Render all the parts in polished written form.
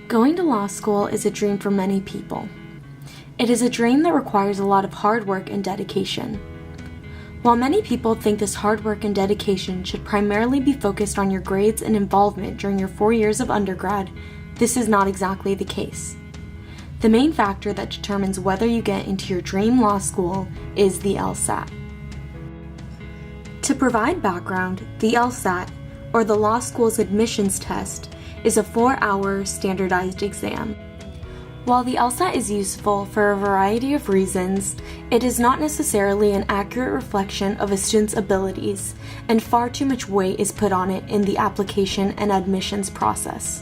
Going to law school is a dream for many people. It is a dream that requires a lot of hard work and dedication. While many people think this hard work and dedication should primarily be focused on your grades and involvement during your 4 years of undergrad, this is not exactly the case. The main factor that determines whether you get into your dream law school is the LSAT. To provide background, the LSAT, or the law school's admissions test, is a 4-hour standardized exam. While the LSAT is useful for a variety of reasons, it is not necessarily an accurate reflection of a student's abilities, and far too much weight is put on it in the application and admissions process.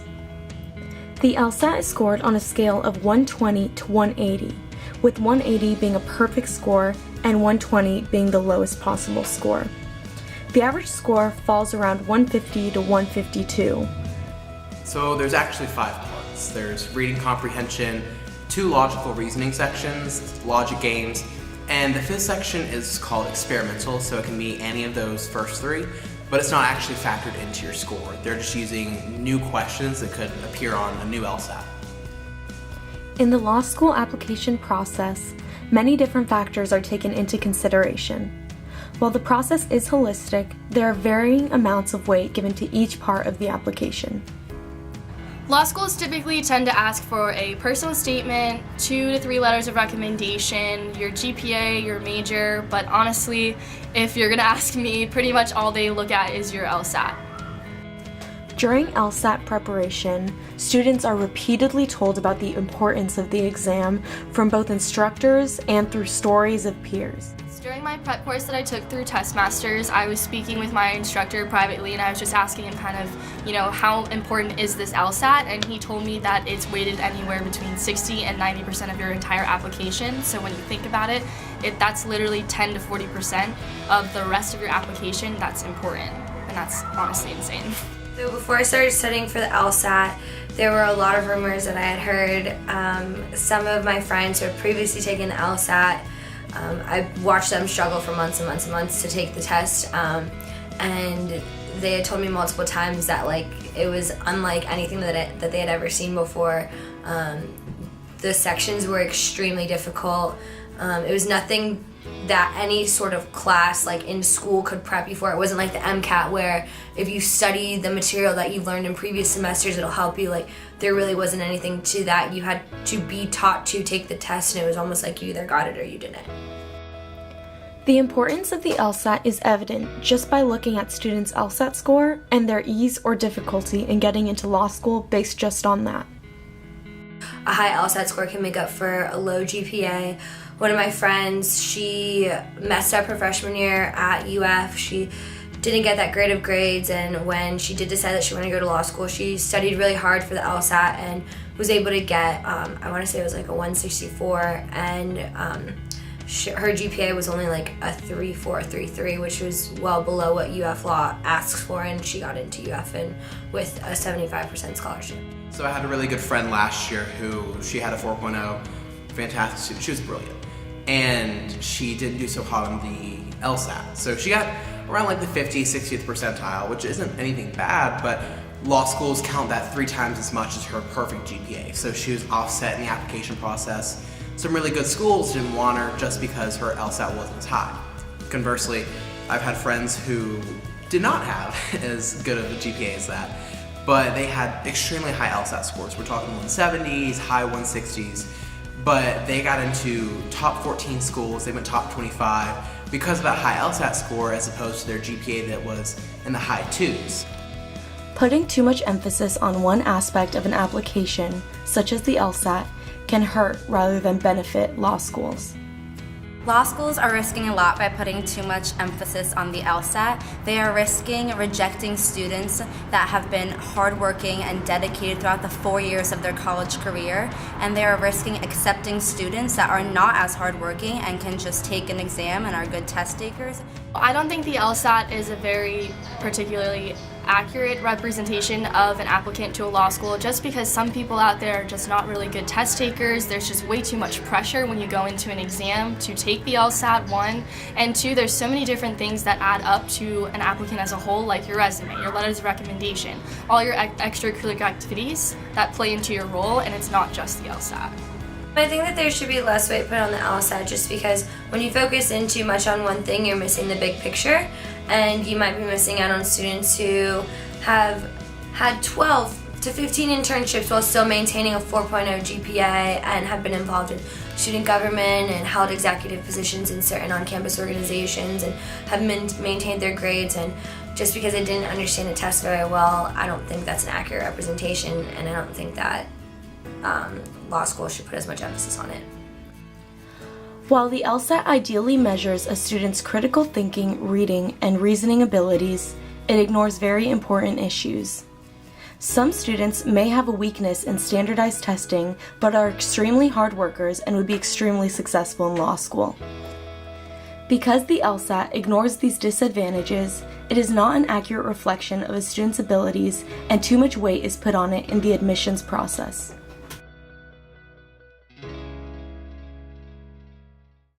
The LSAT is scored on a scale of 120 to 180, with 180 being a perfect score and 120 being the lowest possible score. The average score falls around 150 to 152. So there's actually 5 parts. There's reading comprehension, 2 logical reasoning sections, logic games, and the 5th section is called experimental, so it can be any of those first 3, but it's not actually factored into your score. They're just using new questions that could appear on a new LSAT. In the law school application process, many different factors are taken into consideration. While the process is holistic, there are varying amounts of weight given to each part of the application. Law schools typically tend to ask for a personal statement, 2 to 3 letters of recommendation, your GPA, your major, but honestly, if you're gonna ask me, pretty much all they look at is your LSAT. During LSAT preparation, students are repeatedly told about the importance of the exam from both instructors and through stories of peers. During my prep course that I took through Testmasters, I was speaking with my instructor privately, and I was just asking him kind of, how important is this LSAT? And he told me that it's weighted anywhere between 60 and 90% of your entire application. So when you think about it, that's literally 10 to 40% of the rest of your application that's important, and that's honestly insane. So before I started studying for the LSAT, there were a lot of rumors that I had heard. Some of my friends who had previously taken the LSAT, I watched them struggle for months and months and months to take the test, and they had told me multiple times that it was unlike anything that they had ever seen before. The sections were extremely difficult. It was nothing that any sort of class in school could prep you for. It wasn't like the MCAT where if you study the material that you've learned in previous semesters, it'll help you. There really wasn't anything to that. You had to be taught to take the test, and it was almost like you either got it or you didn't. The importance of the LSAT is evident just by looking at students' LSAT score and their ease or difficulty in getting into law school based just on that. A high LSAT score can make up for a low GPA. One of my friends, she messed up her freshman year at UF. She didn't get that grade of grades, and when she did decide that she wanted to go to law school, she studied really hard for the LSAT and was able to get, I want to say it was a 164, and her GPA was only a 3.4, 3.3, which was well below what UF Law asks for, and she got into UF with a 75% scholarship. So I had a really good friend last year who, she had a 4.0, fantastic student, she was brilliant. And she didn't do so hot on the LSAT. So she got around the 50th, 60th percentile, which isn't anything bad, but law schools count that 3 times as much as her perfect GPA. So she was offset in the application process. Some really good schools didn't want her just because her LSAT wasn't as high. Conversely, I've had friends who did not have as good of a GPA as that, but they had extremely high LSAT scores. We're talking 170s, high 160s. But they got into top 14 schools, they went top 25 because of that high LSAT score as opposed to their GPA that was in the high 2s. Putting too much emphasis on one aspect of an application, such as the LSAT, can hurt rather than benefit law schools. Law schools are risking a lot by putting too much emphasis on the LSAT. They are risking rejecting students that have been hardworking and dedicated throughout the 4 years of their college career, and they are risking accepting students that are not as hardworking and can just take an exam and are good test takers. I don't think the LSAT is a very particularly accurate representation of an applicant to a law school, just because some people out there are just not really good test takers. There's just way too much pressure when you go into an exam to take the LSAT, one, and two, there's so many different things that add up to an applicant as a whole, like your resume, your letters of recommendation, all your extracurricular activities that play into your role, and it's not just the LSAT. I think that there should be less weight put on the LSAT, just because when you focus in too much on one thing, you're missing the big picture, and you might be missing out on students who have had 12 to 15 internships while still maintaining a 4.0 GPA and have been involved in student government and held executive positions in certain on-campus organizations and have maintained their grades. And just because they didn't understand the test very well, I don't think that's an accurate representation, and I don't think that law school should put as much emphasis on it. While the LSAT ideally measures a student's critical thinking, reading, and reasoning abilities, it ignores very important issues. Some students may have a weakness in standardized testing, but are extremely hard workers and would be extremely successful in law school. Because the LSAT ignores these disadvantages, it is not an accurate reflection of a student's abilities, and too much weight is put on it in the admissions process.